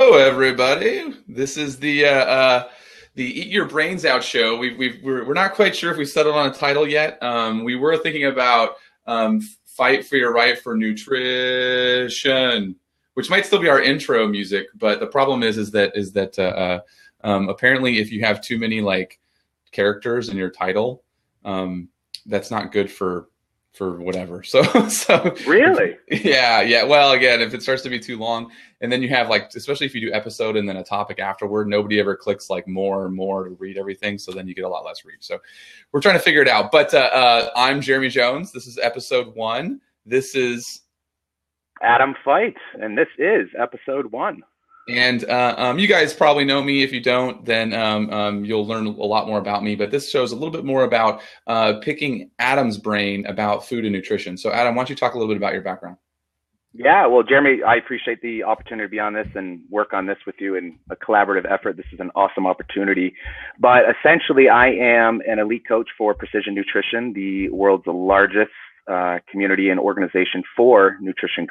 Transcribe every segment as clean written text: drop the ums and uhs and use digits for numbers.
Hello, everybody. This is the Eat Your Brains Out show. We're not quite sure if we settled on a title yet. We were thinking about Fight for Your Right for Nutrition, which might still be our intro music. But the problem is that apparently if you have too many like characters in your title, that's not good for whatever. So Really? Yeah. Well, again, if it starts to be too long, and then you have like, especially if you do episode and then a topic afterward, nobody ever clicks like more and more to read everything. So then you get a lot less reach. So we're trying to figure it out. But I'm Jeremy Jones. This is episode 1. This is Adam Fights, and this is episode 1. And you guys probably know me. If you don't, then you'll learn a lot more about me. But this show is a little bit more about picking Adam's brain about food and nutrition. So, Adam, why don't you talk a little bit about your background? Yeah, well, Jeremy, I appreciate the opportunity to be on this and work on this with you in a collaborative effort. This is an awesome opportunity. But essentially, I am an elite coach for Precision Nutrition, the world's largest community and organization for nutrition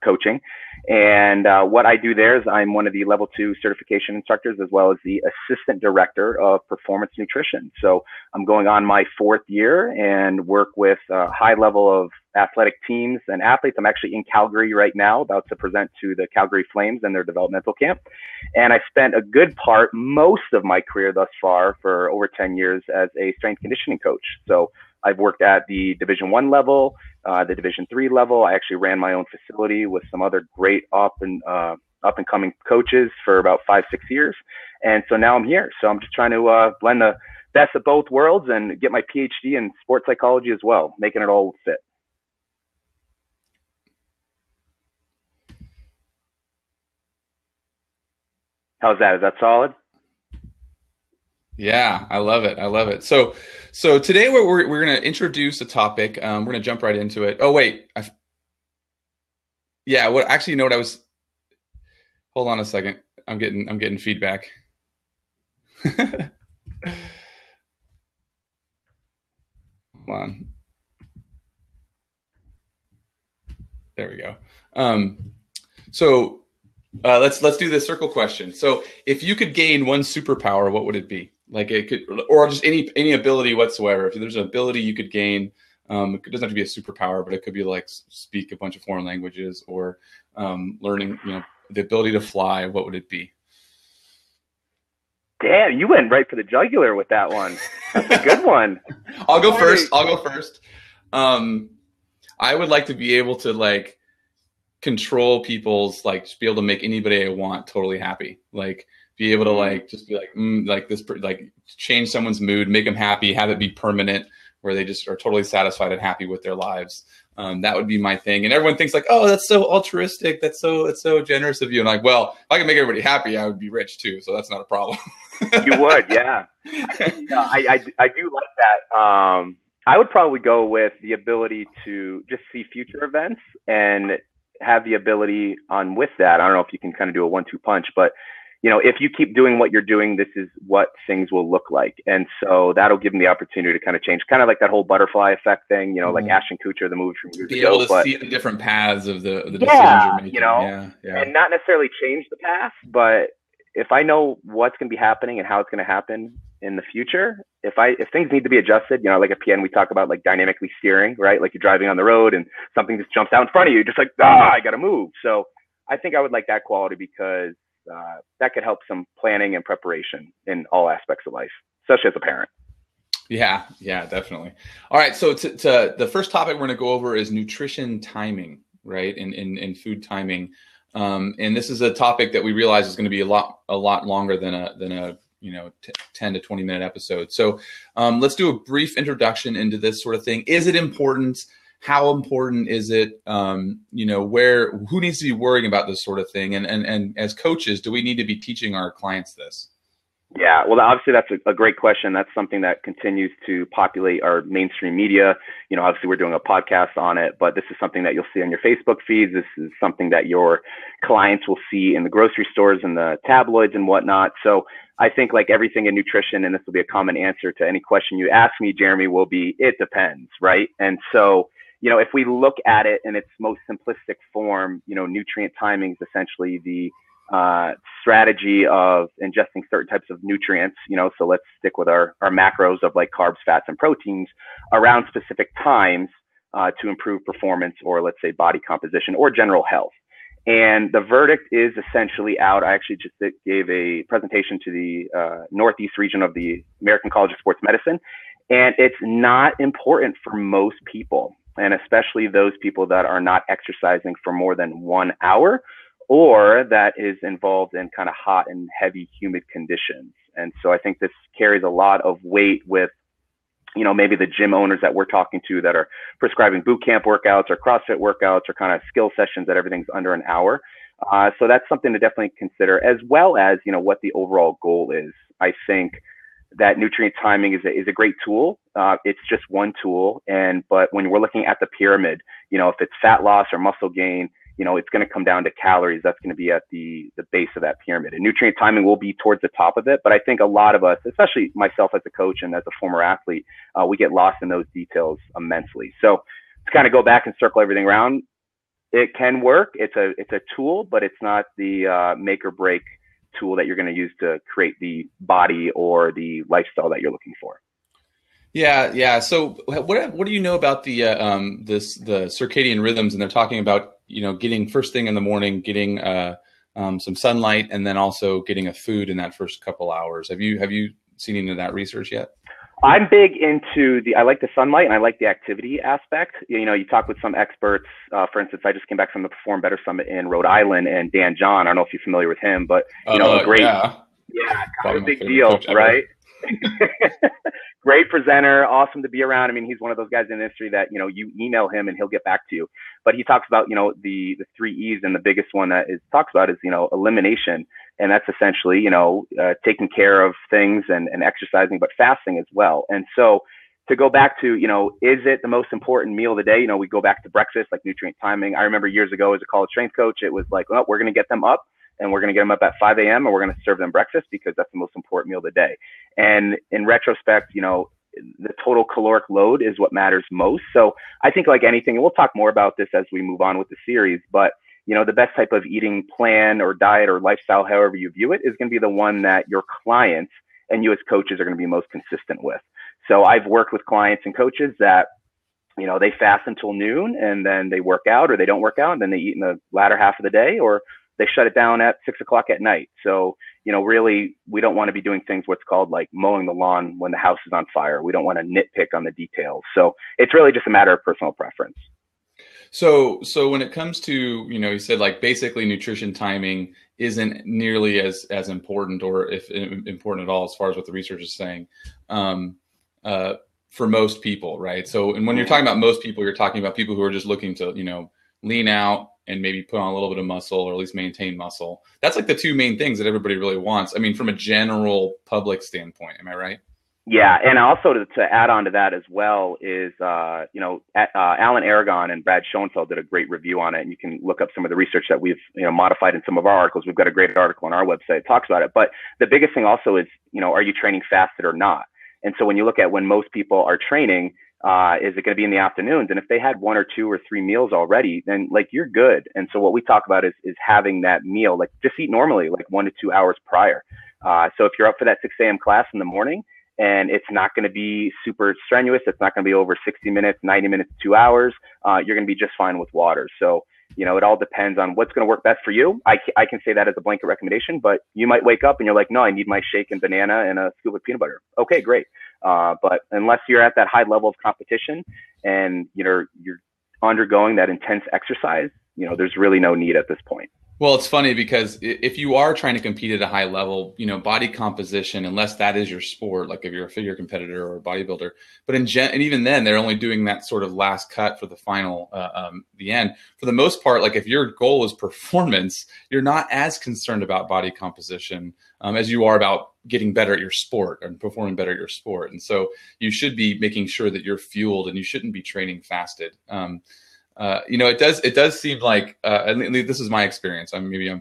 coaching. And what I do there is I'm one of the level 2 certification instructors, as well as the assistant director of performance nutrition. So I'm going on my 4th year and work with a high level of athletic teams and athletes. I'm actually in Calgary right now, about to present to the Calgary Flames and their developmental camp. And I spent a good part, most of my career thus far, for over 10 years as a strength conditioning coach. So I've worked at the Division 1 level, the Division 3 level. I actually ran my own facility with some other great up and coming coaches for about 5-6 years. And so now I'm here. So I'm just trying to blend the best of both worlds and get my PhD in sports psychology as well, making it all fit. How's that? Is that solid? Yeah, I love it. So today we're going to introduce a topic. We're going to jump right into it. Oh wait, hold on a second. I'm getting feedback. Hold on. There we go. Let's do the circle question. So if you could gain one superpower, what would it be? Like it could, or just any ability whatsoever. If there's an ability you could gain, it doesn't have to be a superpower, but it could be like speak a bunch of foreign languages or learning, the ability to fly. What would it be? Damn, you went right for the jugular with that one. That's a good one. I'll go first. I would like to be able to like control people's, like, just be able to make anybody I want totally happy. Like be able to like just be like this, like change someone's mood, make them happy, have it be permanent, where they just are totally satisfied and happy with their lives. That would be my thing. And everyone thinks like, oh, that's so altruistic. That's so generous of you. And like, well, if I could make everybody happy, I would be rich too. So that's not a problem. You would, yeah. I do like that. I would probably go with the ability to just see future events and have the ability on with that. I don't know if you can kind of do a 1-2 punch, but if you keep doing what you're doing, this is what things will look like. And so that'll give them the opportunity to kind of change, kind of like that whole butterfly effect thing, like Ashton Kutcher, the movie from years ago. Be able to see the different paths of the decisions you're making. And not necessarily change the path, but if I know what's going to be happening and how it's going to happen in the future, if things need to be adjusted, like at PN, we talk about like dynamically steering, right? Like you're driving on the road and something just jumps out in front of you, just like, I got to move. So I think I would like that quality because that could help some planning and preparation in all aspects of life, especially as a parent. Yeah, definitely. All right. So to the first topic we're going to go over is nutrition timing, right? In food timing. And this is a topic that we realize is going to be a lot longer than a 10 to 20 minute episode. So let's do a brief introduction into this sort of thing. Is it important? How important is it? Who needs to be worrying about this sort of thing? And as coaches, do we need to be teaching our clients this? Yeah, well, obviously that's a great question. That's something that continues to populate our mainstream media. Obviously we're doing a podcast on it, but this is something that you'll see on your Facebook feeds. This is something that your clients will see in the grocery stores and the tabloids and whatnot. So I think like everything in nutrition, and this will be a common answer to any question you ask me, Jeremy, will be, it depends, right? And so, if we look at it in its most simplistic form, nutrient timing is essentially the strategy of ingesting certain types of nutrients, so let's stick with our macros of like carbs, fats, and proteins around specific times to improve performance, or let's say body composition or general health. And the verdict is essentially out. I actually just gave a presentation to the Northeast region of the American College of Sports Medicine, and it's not important for most people, and especially those people that are not exercising for more than 1 hour, or that is involved in kind of hot and heavy humid conditions. And so I think this carries a lot of weight with, maybe the gym owners that we're talking to that are prescribing boot camp workouts or CrossFit workouts or kind of skill sessions that everything's under an hour. So that's something to definitely consider, as well as, what the overall goal is. I think that nutrient timing is a great tool. It's just one tool. But when we're looking at the pyramid, if it's fat loss or muscle gain, it's going to come down to calories. That's going to be at the base of that pyramid. And nutrient timing will be towards the top of it. But I think a lot of us, especially myself as a coach and as a former athlete, we get lost in those details immensely. So to kind of go back and circle everything around, it can work. It's a tool, but it's not the make or break tool that you're going to use to create the body or the lifestyle that you're looking for. Yeah. So what do you know about the circadian rhythms? And they're talking about, getting first thing in the morning, getting some sunlight, and then also getting a food in that first couple hours. Have you seen any of that research yet? I'm big into I like the sunlight and I like the activity aspect. You talk with some experts. For instance, I just came back from the Perform Better Summit in Rhode Island, and Dan John, I don't know if you're familiar with him, but a great, kind of a big deal, right? Great presenter, awesome to be around. I mean, he's one of those guys in the industry that, you email him and he'll get back to you. But he talks about, the 3 E's, and the biggest one that talks about is, elimination. And that's essentially, taking care of things and exercising, but fasting as well. And so to go back to, is it the most important meal of the day? We go back to breakfast, like nutrient timing. I remember years ago as a college strength coach, it was like, well, we're going to get them up. And we're going to get them up at 5 a.m. and we're going to serve them breakfast because that's the most important meal of the day. And in retrospect, the total caloric load is what matters most. So I think, like anything, and we'll talk more about this as we move on with the series, but the best type of eating plan or diet or lifestyle, however you view it, is going to be the one that your clients and you as coaches are going to be most consistent with. So I've worked with clients and coaches that, they fast until noon and then they work out, or they don't work out and then they eat in the latter half of the day, or they shut it down at 6 o'clock at night. So, really, we don't want to be doing things what's called like mowing the lawn when the house is on fire. We don't want to nitpick on the details. So it's really just a matter of personal preference. So when it comes to, you said like basically nutrition timing isn't nearly as important, or if important at all, as far as what the research is saying, for most people, right? So, and when you're talking about most people, you're talking about people who are just looking to, lean out and maybe put on a little bit of muscle, or at least maintain muscle. That's like the two main things that everybody really wants. I mean, from a general public standpoint, am I right? Yeah. And also to add on to that as well is, Alan Aragon and Brad Schoenfeld did a great review on it. And you can look up some of the research that we've, modified in some of our articles. We've got a great article on our website that talks about it. But the biggest thing also is, are you training fasted or not? And so when you look at when most people are training, is it going to be in the afternoons? And if they had 1 or 2 or 3 meals already, then like you're good. And so what we talk about is having that meal, like just eat normally, like 1 to 2 hours prior. So if you're up for that 6 a.m. class in the morning and it's not going to be super strenuous, it's not going to be over 60 minutes, 90 minutes, 2 hours, you're going to be just fine with water. So, it all depends on what's going to work best for you. I can say that as a blanket recommendation, but you might wake up and you're like, no, I need my shake and banana and a scoop of peanut butter. Okay, great. But unless you're at that high level of competition and you're undergoing that intense exercise, there's really no need at this point. Well, it's funny because if you are trying to compete at a high level, body composition, unless that is your sport, like if you're a figure competitor or a bodybuilder, but and even then they're only doing that sort of last cut for the final, the end. For the most part, like if your goal is performance, you're not as concerned about body composition as you are about getting better at your sport and performing better at your sport. And so you should be making sure that you're fueled, and you shouldn't be training fasted. it does seem like, at least this is my experience. Maybe I'm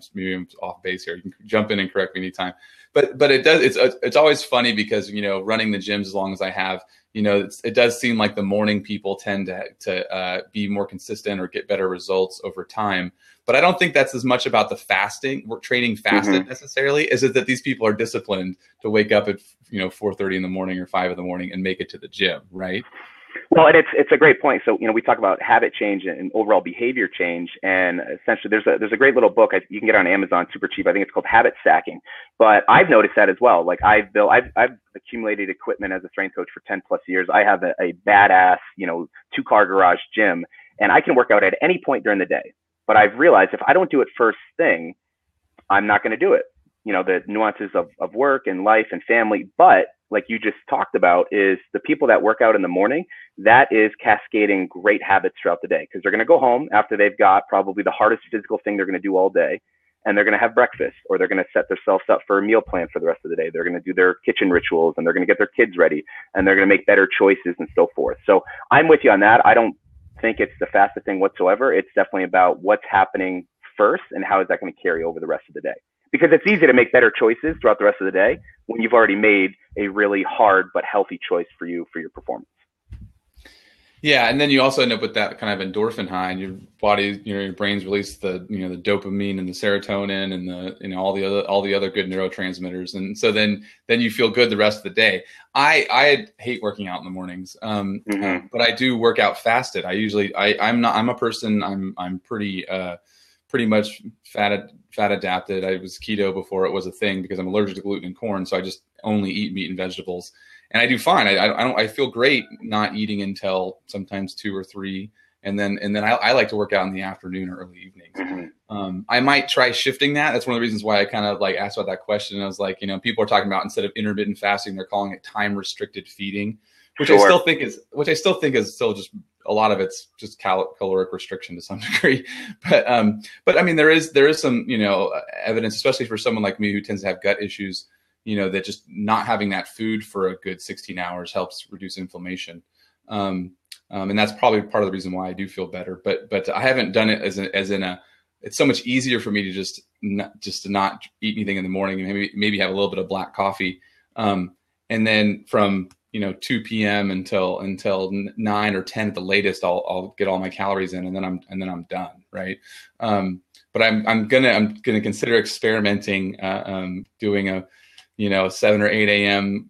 off base here. You can jump in and correct me anytime. But it's always funny because, running the gyms as long as I have, it does seem like the morning people tend to be more consistent or get better results over time. But I don't think that's as much about the fasting, we're training fasted necessarily, is it that these people are disciplined to wake up at 4:30 in the morning or 5 in the morning and make it to the gym, right? Well, and it's a great point. So, we talk about habit change and overall behavior change, and essentially there's a great little book you can get on Amazon super cheap. I think it's called Habit Stacking. But I've noticed that as well. Like I've accumulated equipment as a strength coach for 10 plus years. I have a badass, 2-car garage gym, and I can work out at any point during the day. But I've realized if I don't do it first thing, I'm not going to do it. The nuances of work and life and family. But like you just talked about, is the people that work out in the morning, that is cascading great habits throughout the day, because they're going to go home after they've got probably the hardest physical thing they're going to do all day, and they're going to have breakfast, or they're going to set themselves up for a meal plan for the rest of the day. They're going to do their kitchen rituals, and they're going to get their kids ready, and they're going to make better choices and so forth. So I'm with you on that. I don't think it's the fastest thing whatsoever. It's definitely about what's happening first and how is that going to carry over the rest of the day. Because it's easy to make better choices throughout the rest of the day when you've already made a really hard but healthy choice for you for your performance. Yeah, and then you also end up with that kind of endorphin high, and your body, your brain's release the the dopamine and the serotonin and the all the other good neurotransmitters, and so then you feel good the rest of the day. I hate working out in the mornings, but I do work out fasted. I'm a person. I'm pretty much fat adapted. I was keto before it was a thing because I'm allergic to gluten and corn, so I just only eat meat and vegetables. And I do fine. I feel great not eating until sometimes 2 or 3, and then I like to work out in the afternoon or early evenings. I might try shifting that. That's one of the reasons why I kind of like asked about that question. I was like, people are talking about, instead of intermittent fasting, they're calling it time restricted feeding, which I still think is still just a lot of it's just caloric restriction to some degree. But I mean, there is some evidence, especially for someone like me who tends to have gut issues, that just not having that food for a good 16 hours helps reduce inflammation. And that's probably part of the reason why I do feel better. But I haven't done it it's so much easier for me to just to not eat anything in the morning and maybe have a little bit of black coffee. And then from 2 p.m. until 9 or 10 at the latest, I'll get all my calories in, and then I'm done. Right. But I'm gonna consider experimenting, doing a 7 or 8 a.m.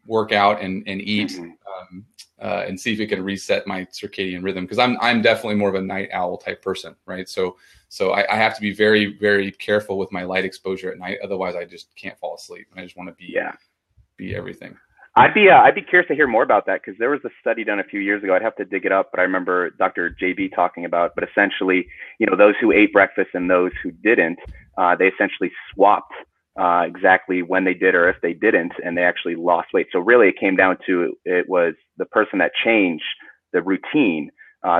workout and eat, and see if it can reset my circadian rhythm, because I'm definitely more of a night owl type person, right? So I have to be very, very careful with my light exposure at night, otherwise I just can't fall asleep, and I just want to be everything. I'd be curious to hear more about that, because there was a study done a few years ago. I'd have to dig it up, but I remember Dr. JB talking about. But essentially, those who ate breakfast and those who didn't, they essentially swapped exactly when they did or if they didn't, and they actually lost weight. So really, it came down to, it was the person that changed the routine.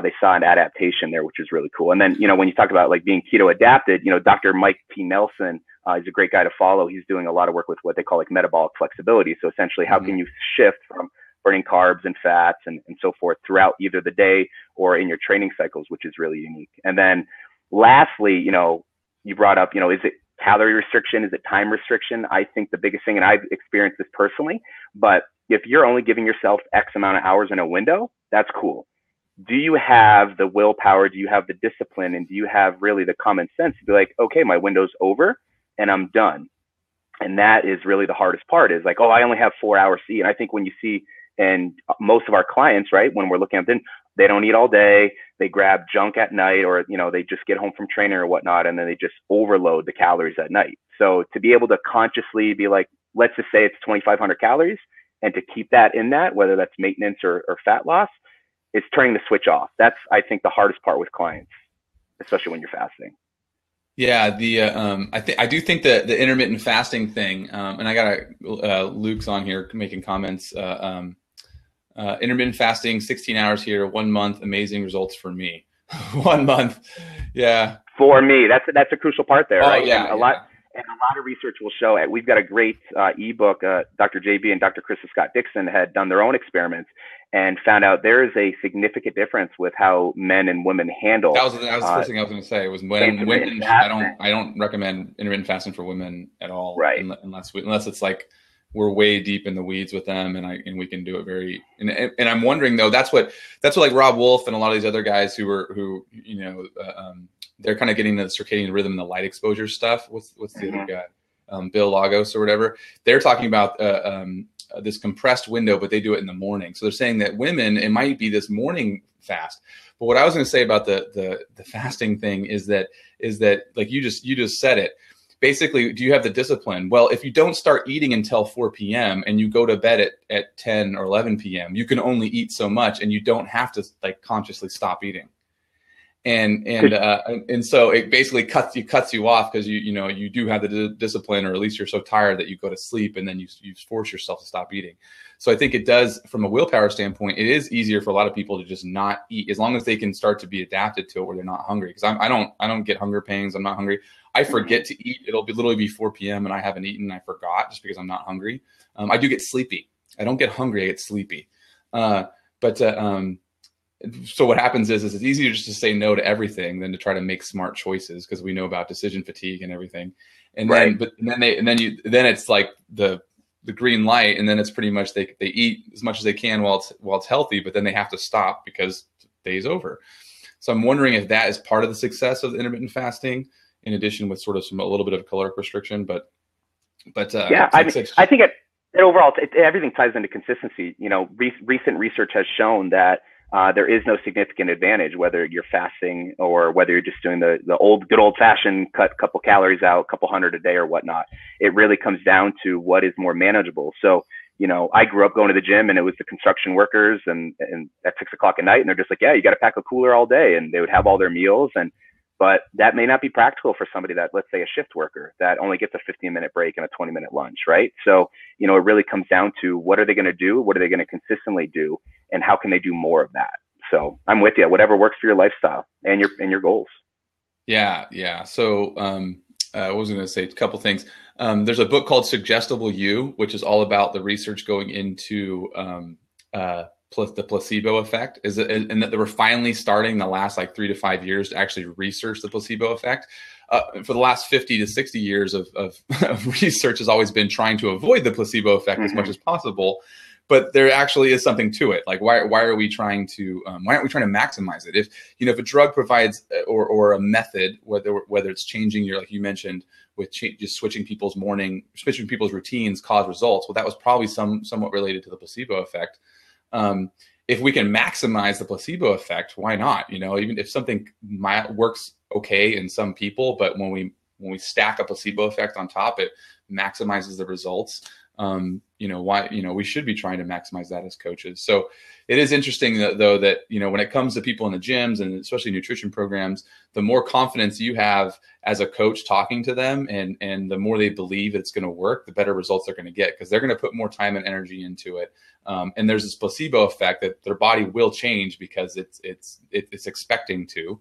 They saw an adaptation there, which is really cool. And then when you talk about like being keto adapted, Dr. Mike P. Nelson. He's a great guy to follow. He's doing a lot of work with what they call like metabolic flexibility. So essentially, how can you shift from burning carbs and fats and so forth throughout either the day or in your training cycles, which is really unique. And then lastly, you brought up, is it calorie restriction? Is it time restriction? I think the biggest thing, and I've experienced this personally, but if you're only giving yourself X amount of hours in a window, that's cool. Do you have the willpower? Do you have the discipline? And do you have really the common sense to be like, okay, my window's over and I'm done? And that is really the hardest part, is like, oh, I only have 4 hours to eat. And I think when you see, and most of our clients, right, when we're looking at them, they don't eat all day, they grab junk at night, or, they just get home from training or whatnot, and then they just overload the calories at night. So to be able to consciously be like, let's just say it's 2,500 calories, and to keep that in that, whether that's maintenance or fat loss, is turning the switch off. That's, I think, the hardest part with clients, especially when you're fasting. Yeah, I do think that the intermittent fasting thing, and I got Luke's on here making comments. Intermittent fasting, 16 hours here, 1 month, amazing results for me. 1 month, yeah. For me, that's a crucial part there, right? Yeah, And a lot of research will show it. We've got a great ebook. Dr. JB and Dr. Krista Scott Dixon had done their own experiments and found out there is a significant difference with how men and women handle. That was the first thing I was going to say. Was when women. I don't recommend intermittent fasting for women at all, right? Unless it's like we're way deep in the weeds with them, and we can do it very. And I'm wondering though, that's what like Rob Wolf and a lot of these other guys who they're kind of getting the circadian rhythm and the light exposure stuff. What's the other guy? Bill Lagos or whatever. They're talking about this compressed window, but they do it in the morning. So they're saying that women, it might be this morning fast. But what I was going to say about the fasting thing is that like you just said it. Basically, do you have the discipline? Well, if you don't start eating until 4 p.m. and you go to bed at 10 or 11 p.m., you can only eat so much, and you don't have to like consciously stop eating. And so it basically cuts you off because you do have the discipline, or at least you're so tired that you go to sleep, and then you force yourself to stop eating. So I think it does, from a willpower standpoint, it is easier for a lot of people to just not eat as long as they can start to be adapted to it where they're not hungry. Because I don't get hunger pains. I'm not hungry. I forget to eat. It'll literally be 4 p.m. and I haven't eaten. I forgot just because I'm not hungry. I do get sleepy. I don't get hungry. I get sleepy. So what happens is it's easier just to say no to everything than to try to make smart choices, because we know about decision fatigue and everything. And then, then it's like the green light, and then it's pretty much they eat as much as they can while it's healthy, but then they have to stop because the day's over. So I'm wondering if that is part of the success of the intermittent fasting, in addition with sort of a little bit of caloric restriction. But yeah, I think it overall everything ties into consistency. Recent research has shown that there is no significant advantage whether you're fasting or whether you're just doing the good old fashioned cut a couple calories out, couple hundred a day or whatnot. It really comes down to what is more manageable. So, I grew up going to the gym, and it was the construction workers and at 6 o'clock at night, and they're just like, yeah, you got to pack a cooler all day, and they would have all their meals. But that may not be practical for somebody that, let's say, a shift worker that only gets a 15-minute break and a 20-minute lunch, right? So, it really comes down to what are they going to do? What are they going to consistently do? And how can they do more of that? So I'm with you, whatever works for your lifestyle and your goals. Yeah. So I was going to say a couple things. There's a book called Suggestible You, which is all about the research going into the placebo effect, and that they were finally starting the last like 3 to 5 years to actually research the placebo effect. For the last 50 to 60 years of research has always been trying to avoid the placebo effect as much as possible. But there actually is something to it. Like, why are we trying to? Why aren't we trying to maximize it? If a drug provides or a method, whether it's changing your, like you mentioned, with just switching people's routines cause results. Well, that was probably somewhat related to the placebo effect. If we can maximize the placebo effect, why not? Even if something works okay in some people, but when we stack a placebo effect on top, it maximizes the results. We should be trying to maximize that as coaches. So it is interesting though that, when it comes to people in the gyms and especially nutrition programs, the more confidence you have as a coach talking to them and the more they believe it's going to work, the better results they're going to get, because they're going to put more time and energy into it. And there's this placebo effect that their body will change because it's expecting to.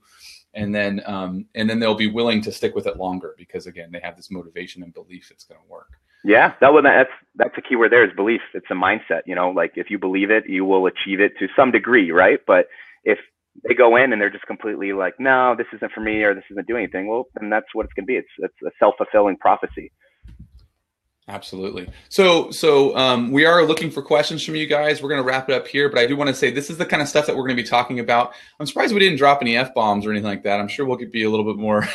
And then they'll be willing to stick with it longer because, again, they have this motivation and belief it's going to work. Yeah, that's the key word there is belief. It's a mindset, like if you believe it, you will achieve it to some degree, right? But if they go in and they're just completely like, no, this isn't for me, or this isn't doing anything, well, then that's what it's going to be. It's a self-fulfilling prophecy. Absolutely. So we are looking for questions from you guys. We're going to wrap it up here, but I do want to say this is the kind of stuff that we're going to be talking about. I'm surprised we didn't drop any F-bombs or anything like that. I'm sure we'll be a little bit more.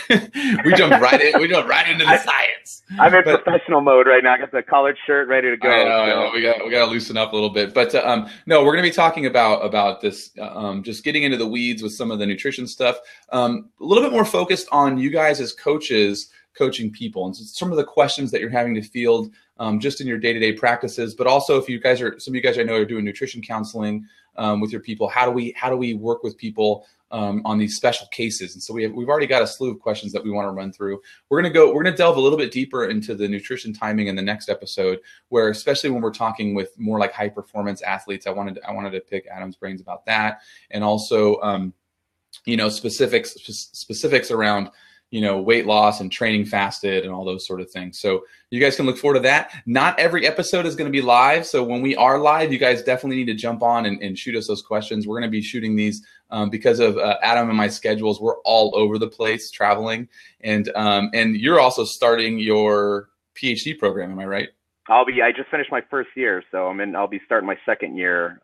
We jumped right into the science. I'm in professional mode right now. I got the collared shirt ready to go. I know. We got to loosen up a little bit. But no, we're going to be talking about this, just getting into the weeds with some of the nutrition stuff. A little bit more focused on you guys as coaches coaching people, and so some of the questions that you're having to field just in your day-to-day practices, but also if some of you guys I know are doing nutrition counseling with your people, how do we work with people on these special cases? And so we've already got a slew of questions that we want to run through. We're going to delve a little bit deeper into the nutrition timing in the next episode, where especially when we're talking with more like high performance athletes, I wanted to pick Adam's brains about that, and also specifics around weight loss and training fasted and all those sort of things. So you guys can look forward to that. Not every episode is going to be live. So when we are live, you guys definitely need to jump on and shoot us those questions. We're going to be shooting these because of Adam and my schedules. We're all over the place traveling. And you're also starting your PhD program. Am I right? I just finished my first year, so I'll be starting my second year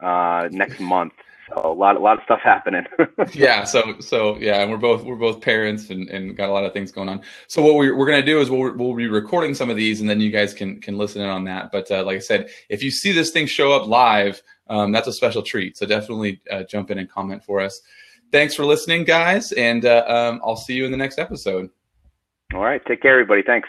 next month. So a lot of stuff happening. Yeah. So yeah, and we're both parents and got a lot of things going on. So what we're gonna do is we'll be recording some of these, and then you guys can listen in on that. But like I said, if you see this thing show up live, that's a special treat. So definitely jump in and comment for us. Thanks for listening, guys, and I'll see you in the next episode. All right. Take care, everybody. Thanks.